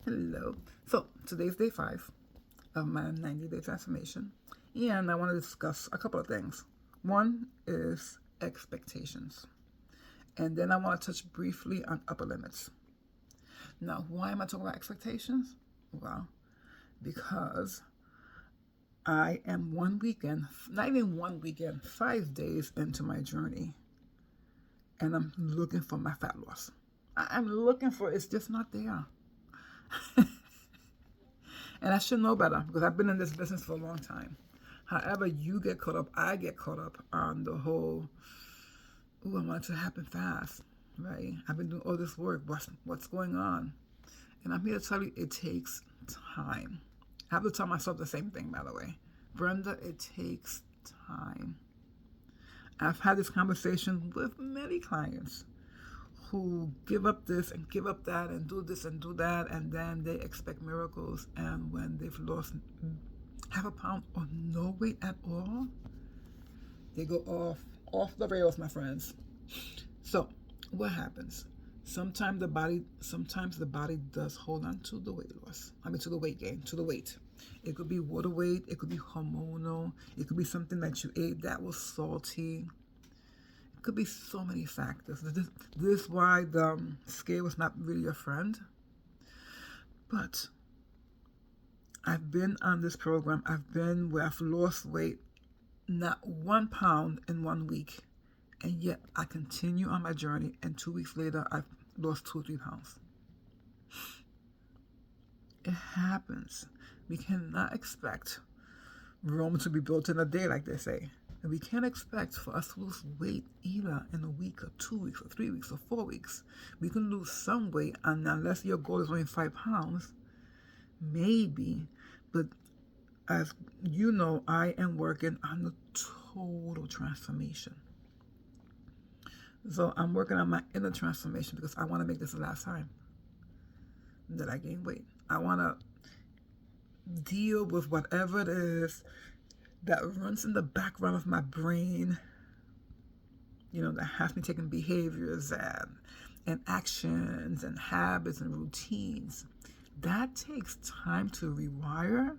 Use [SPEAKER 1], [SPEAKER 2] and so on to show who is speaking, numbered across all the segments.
[SPEAKER 1] Hello. So today's day 5 of my 90-day transformation, and I want to discuss a couple of things. One is expectations, and then I want to touch briefly on upper limits. Now, why am I talking about expectations? Well, because I am one weekend, not even one weekend, 5 days into my journey, and I'm looking for my fat loss. I'm looking for it, it's just not there. And I should know better because I've been in this business for a long time. However, you get caught up, I get caught up on the whole, I want it to happen fast, right? I've been doing all this work. What's going on? And I'm here to tell you it takes time. I have to tell myself the same thing, by the way. Brenda, it takes time. I've had this conversation with many clients who give up this and give up that and do this and do that, and then they expect miracles, and when they've lost half a pound or no weight at all, they go off the rails, my friends. So what happens? Sometimes the body does hold on to the weight loss. To the weight gain, to the weight. It could be water weight, it could be hormonal, it could be something that you ate that was salty. Could be so many factors. This is why the scale was not really a friend. But I've been on this program. I've been where I've lost weight, not 1 pound in 1 week. And yet I continue on my journey. And 2 weeks later, I've lost 2 or 3 pounds. It happens. We cannot expect Rome to be built in a day, like they say. And we can't expect for us to lose weight either in a week or 2 weeks or 3 weeks or 4 weeks. We can lose some weight, and unless your goal is only 5 pounds, maybe. But as you know, I am working on the total transformation. So I'm working on my inner transformation because I want to make this the last time that I gain weight. I want to deal with whatever it is that runs in the background of my brain, that has me taking behaviors and actions and habits and routines. That takes time to rewire.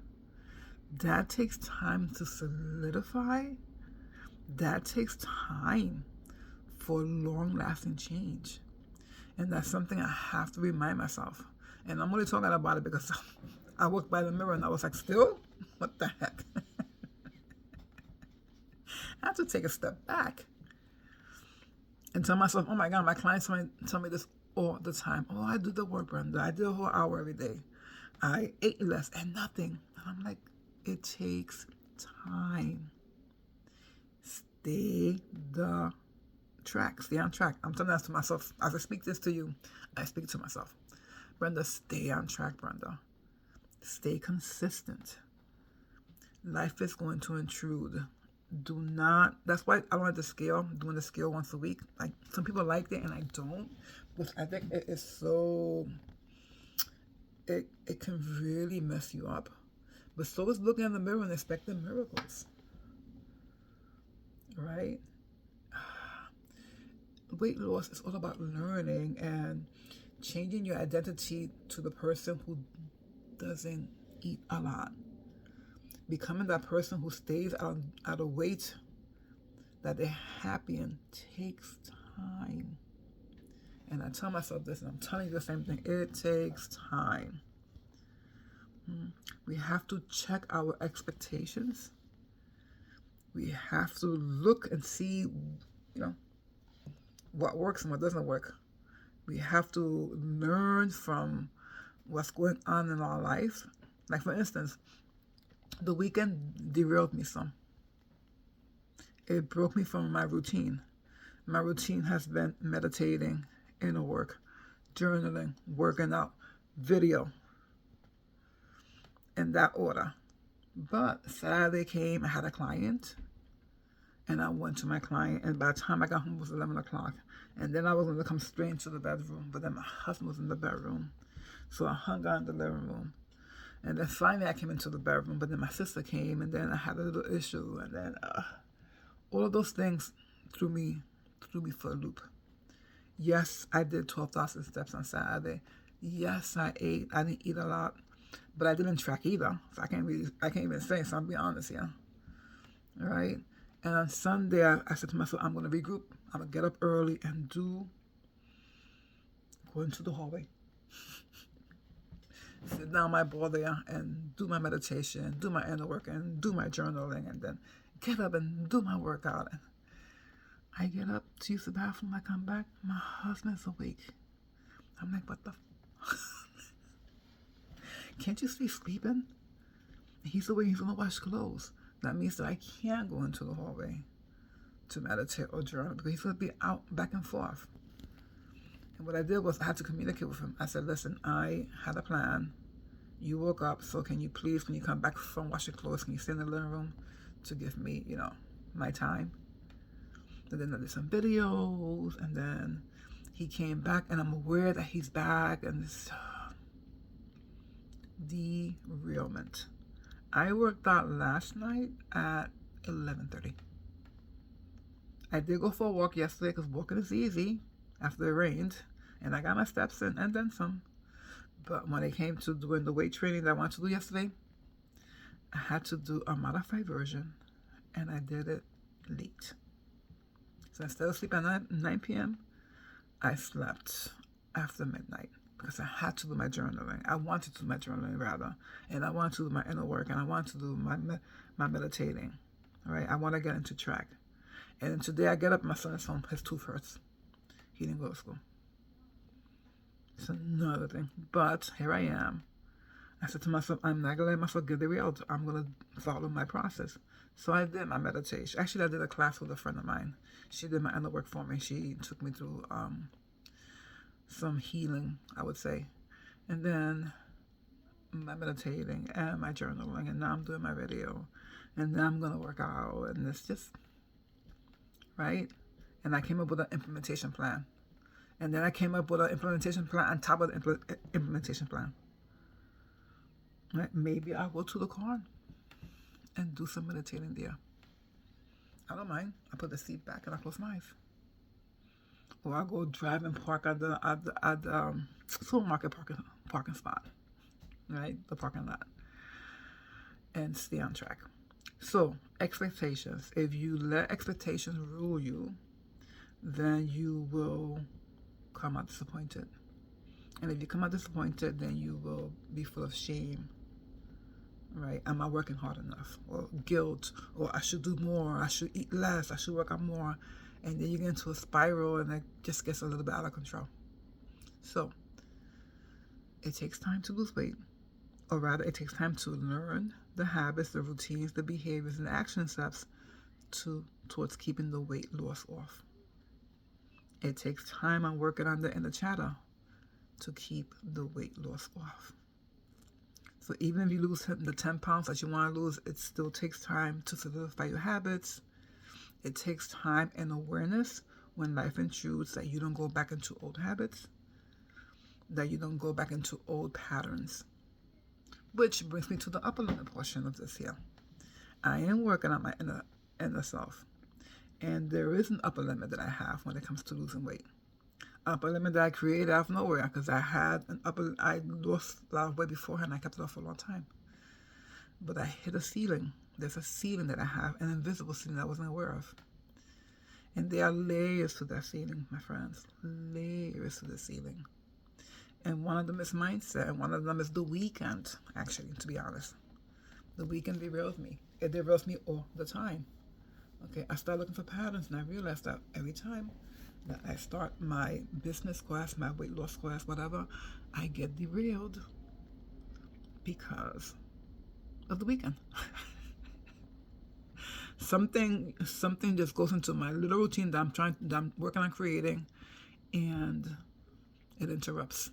[SPEAKER 1] That takes time to solidify. That takes time for long-lasting change. And that's something I have to remind myself. And I'm only talking about it because I walked by the mirror and I was like, still? What the heck? I have to take a step back and tell myself, oh my God, my clients tell me this all the time. Oh, I do the work, Brenda. I do a whole hour every day. I ate less and nothing. And I'm like, it takes time. Stay on track. I'm telling that to myself. As I speak this to you, I speak to myself. Brenda, stay on track, Brenda. Stay consistent. Life is going to intrude. Do not, that's why I wanted the scale, doing the scale once a week. Like, some people like it and I don't, because I think it is so, it can really mess you up. But so is looking in the mirror and expecting miracles, right? Weight loss is all about learning and changing your identity to the person who doesn't eat a lot. Becoming that person who stays out of weight that they're happy in takes time. And I tell myself this, and I'm telling you the same thing. It takes time. We have to check our expectations. We have to look and see, what works and what doesn't work. We have to learn from what's going on in our life. Like, for instance, the weekend derailed me some. It broke me from my routine. My routine has been meditating, inner work, journaling, working out, video, in that order. But Saturday came, I had a client, and I went to my client, and by the time I got home, it was 11 o'clock. And then I was going to come straight into the bedroom, but then my husband was in the bedroom. So I hung out in the living room. And then finally I came into the bedroom, but then my sister came, and then I had a little issue, and then all of those things threw me for a loop. Yes, I did 12,000 steps on Saturday. Yes, I ate. I didn't eat a lot, but I didn't track either. So I can't even say. So I'm being honest here, all right? And on Sunday, I said to myself, I'm gonna regroup. I'm gonna get up early and go into the hallway, sit down my ball there, and do my meditation, do my inner work, and do my journaling, and then get up and do my workout. And I get up to use the bathroom. I come back. My husband's awake. I'm like, what the? Can't you be sleeping? He's awake. He's gonna wash clothes. That means that I can't go into the hallway to meditate or journal because he's gonna be out back and forth. And what I did was I had to communicate with him. I said, listen, I had a plan. You woke up, so can you please, when you come back from washing clothes, can you stay in the living room to give me, my time? And then I did some videos, and then he came back, and I'm aware that he's back, and this derailment. I worked out last night at 11:30. I did go for a walk yesterday because walking is easy after it rained, and I got my steps in and then some. But when it came to doing the weight training that I wanted to do yesterday, I had to do a modified version, and I did it late. So instead of sleeping at 9 p.m., I slept after midnight because I had to do my journaling. I wanted to do my journaling, rather, and I wanted to do my inner work, and I wanted to do my meditating. All right, I want to get into track. And then today I get up, my son is home. His tooth hurts. He didn't go to school. It's another thing. But here I am. I said to myself, I'm not going to let myself get derailed. I'm going to follow my process. So I did my meditation. Actually, I did a class with a friend of mine. She did my inner work for me. She took me through some healing, I would say. And then my meditating and my journaling. And now I'm doing my video. And then I'm going to work out. And it's just, right? And I came up with an implementation plan. And then I came up with an implementation plan on top of the implementation plan. Right? Maybe I'll go to the car and do some meditating there. I don't mind. I put the seat back and I close my eyes. Or I'll go drive and park at the supermarket parking spot. Right? The parking lot. And stay on track. So, expectations. If you let expectations rule you, then you will come out disappointed. And if you come out disappointed, then you will be full of shame. Right? Am I working hard enough? Or guilt, or I should do more, I should eat less, I should work out more. And then you get into a spiral and it just gets a little bit out of control. So, it takes time to lose weight. Or rather, it takes time to learn the habits, the routines, the behaviors, and the action steps towards keeping the weight loss off. It takes time on working on the inner chatter to keep the weight loss off. So even if you lose the 10 pounds that you want to lose, it still takes time to solidify your habits. It takes time and awareness when life intrudes that you don't go back into old habits, that you don't go back into old patterns. Which brings me to the upper limit portion of this here. I am working on my inner self. And there is an upper limit that I have when it comes to losing weight. Upper limit that I created out of nowhere because I lost a lot of weight beforehand. I kept it off for a long time. But I hit a ceiling. There's a ceiling that I have, an invisible ceiling that I wasn't aware of. And there are layers to that ceiling, my friends. Layers to the ceiling. And one of them is mindset, and one of them is the weekend, actually, to be honest. The weekend derails me. It derails me all the time. Okay, I started looking for patterns, and I realized that every time that I start my business class, my weight loss class, whatever, I get derailed because of the weekend. Something just goes into my little routine that I'm working on creating, and it interrupts,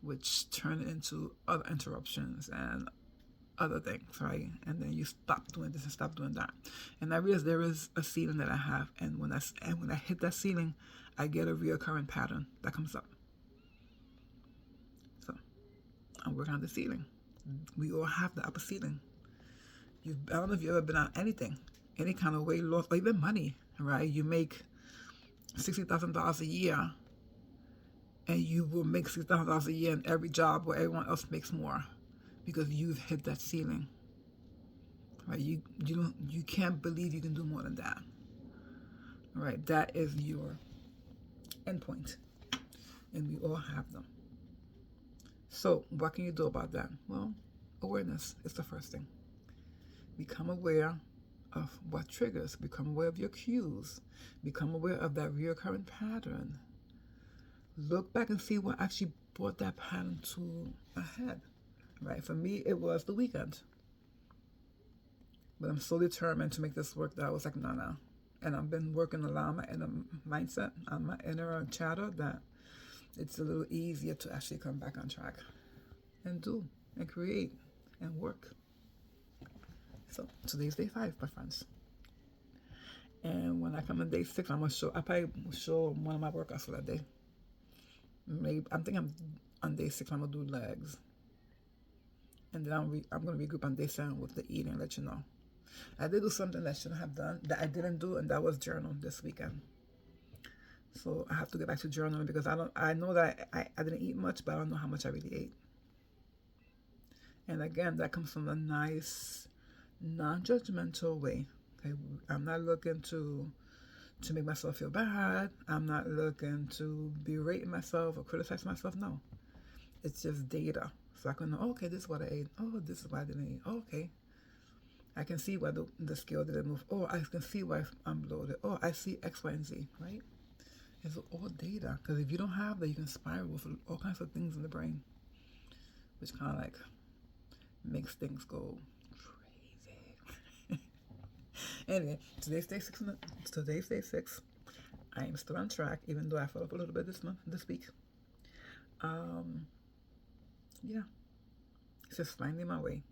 [SPEAKER 1] which turn into other interruptions and other things, right? And then you stop doing this and stop doing that. And I realize there is a ceiling that I have, and when I hit that ceiling, I get a reoccurring pattern that comes up. So I'm working on the ceiling. We all have the upper ceiling. I don't know if you've ever been on anything, any kind of weight loss, or even money, right? You make $60,000 a year, and you will make $6,000 a year in every job where everyone else makes more because you've hit that ceiling. Right? You can't believe you can do more than that. Right? That is your endpoint, and we all have them. So what can you do about that? Well, awareness is the first thing. Become aware of what triggers. Become aware of your cues. Become aware of that recurrent pattern. Look back and see what actually brought that pattern to a head. Right? For me, it was the weekend. But I'm so determined to make this work that I was like, no. And I've been working a lot on my inner mindset, on my inner chatter, that it's a little easier to actually come back on track and do and create and work. So today's day 5, my friends. And when I come on day 6, I probably will show one of my workouts for that day. Maybe I'm thinking on day 6 I'm gonna do legs, and then I'm gonna regroup on day 7 with the eating and let you know. I did do something that I shouldn't have done, that I didn't do, and that was journal this weekend. So I have to get back to journaling because I know that I didn't eat much, but I don't know how much I really ate. And again, that comes from a nice, non-judgmental way. Okay? I'm not looking to make myself feel bad. I'm not looking to berate myself or criticize myself. No. It's just data. So I can know, okay, this is what I ate. Oh, this is why I didn't eat. Oh, okay. I can see why the scale didn't move. Oh, I can see why I'm bloated. Oh, I see X, Y, and Z, right? It's all data. Because if you don't have that, you can spiral for all kinds of things in the brain, which kind of like makes things go crazy. Anyway, today's day 6. I am still on track, even though I fell off a little bit this week. Yeah. It's just finding my way.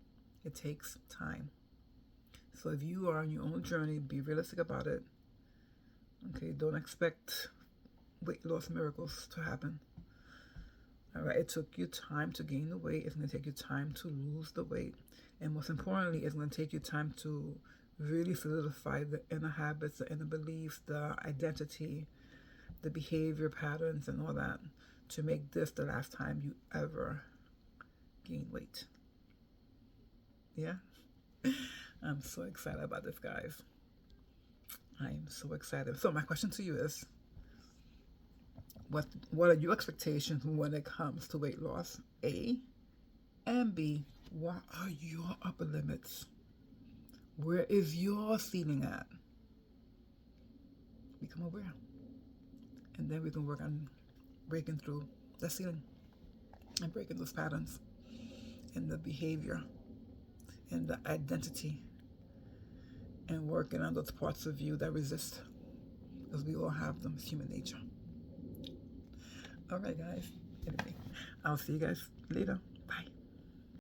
[SPEAKER 1] It takes time. So if you are on your own journey, be realistic about it. Okay, don't expect weight loss miracles to happen. All right, it took you time to gain the weight. It's going to take you time to lose the weight. And most importantly, it's going to take you time to really solidify the inner habits, the inner beliefs, the identity, the behavior patterns, and all that to make this the last time you ever gain weight. Yeah? I'm so excited about this, guys. I am so excited. So my question to you is, what are your expectations when it comes to weight loss? A. And B, what are your upper limits? Where is your ceiling at? Become aware. And then we can work on breaking through the ceiling and breaking those patterns and the behavior and the identity and working on those parts of you that resist, because we all have them. It's human nature. All right, guys. Anyway, I'll see you guys later.